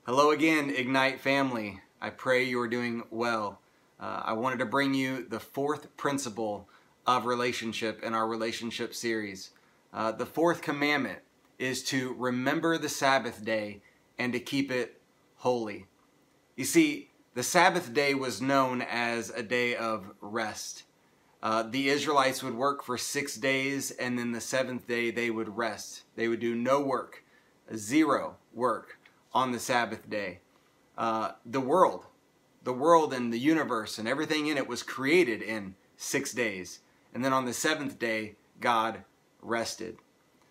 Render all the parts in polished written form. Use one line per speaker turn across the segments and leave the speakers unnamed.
Hello again, Ignite family. I pray you are doing well. I wanted to bring you the fourth principle of relationship in our relationship series. The fourth commandment is to remember the Sabbath day and to keep it holy. You see, the Sabbath day was known as a day of rest. The Israelites would work for 6 days, and then the seventh day they would rest. They would do no work, zero work on the Sabbath day. The world and the universe and everything in it was created in 6 days. And then on the seventh day, God rested.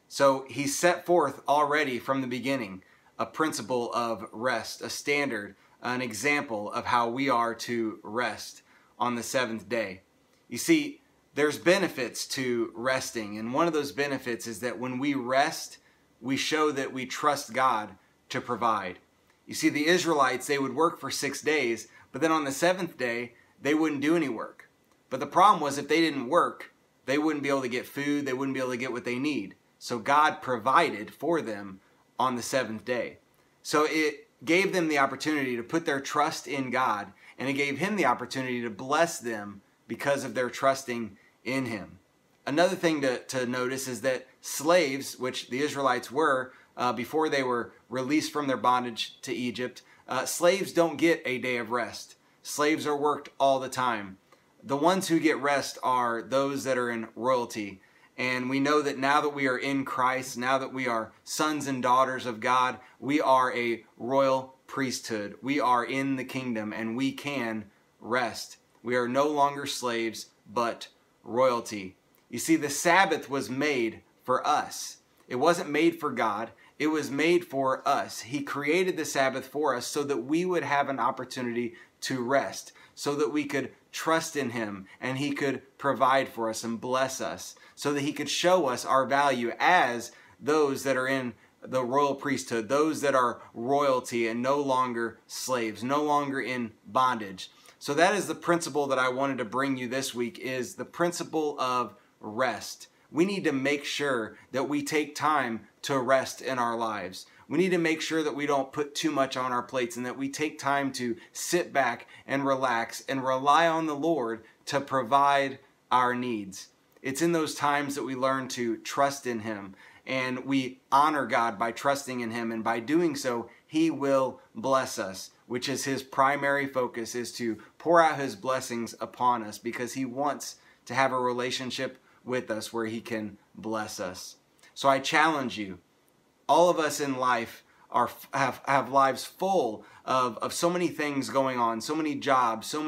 So he set forth already from the beginning a principle of rest, a standard, an example of how we are to rest on the seventh day. You see, there's benefits to resting, and one of those benefits is that when we rest, we show that we trust God to provide. You see, the Israelites, they would work for 6 days, but then on the seventh day, they wouldn't do any work. But the problem was if they didn't work, they wouldn't be able to get food, they wouldn't be able to get what they need. So God provided for them on the seventh day. So it gave them the opportunity to put their trust in God, and it gave him the opportunity to bless them because of their trusting in him. Another thing to notice is that slaves, which the Israelites were before they were released from their bondage to Egypt, slaves don't get a day of rest. Slaves are worked all the time. The ones who get rest are those that are in royalty. And we know that now that we are in Christ, now that we are sons and daughters of God, we are a royal priesthood. We are in the kingdom and we can rest. We are no longer slaves, but royalty. You see, the Sabbath was made for us. It wasn't made for God. It was made for us. He created the Sabbath for us so that we would have an opportunity to rest, so that we could trust in him and he could provide for us and bless us, so that he could show us our value as those that are in the royal priesthood, those that are royalty and no longer slaves, no longer in bondage. So that is the principle that I wanted to bring you this week, is the principle of rest. We need to make sure that we take time to rest in our lives. We need to make sure that we don't put too much on our plates and that we take time to sit back and relax and rely on the Lord to provide our needs. It's in those times that we learn to trust in him, and we honor God by trusting in him, and by doing so, he will bless us, which is his primary focus, is to pour out his blessings upon us because he wants to have a relationship with us where he can bless us. So I challenge you, all of us in life have lives full of so many things going on, so many jobs, so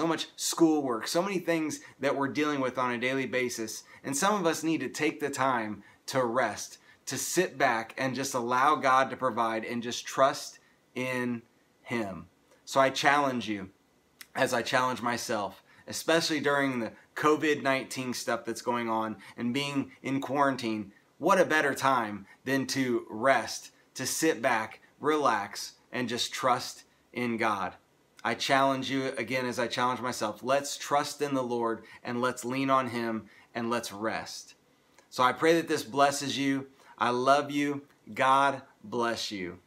much schoolwork, so many things that we're dealing with on a daily basis. And some of us need to take the time to rest, to sit back and just allow God to provide and just trust in him. So I challenge you, as I challenge myself, especially during the COVID-19 stuff that's going on and being in quarantine, what a better time than to rest, to sit back, relax, and just trust in God. I challenge you again, as I challenge myself, let's trust in the Lord and let's lean on him and let's rest. So I pray that this blesses you. I love you. God bless you.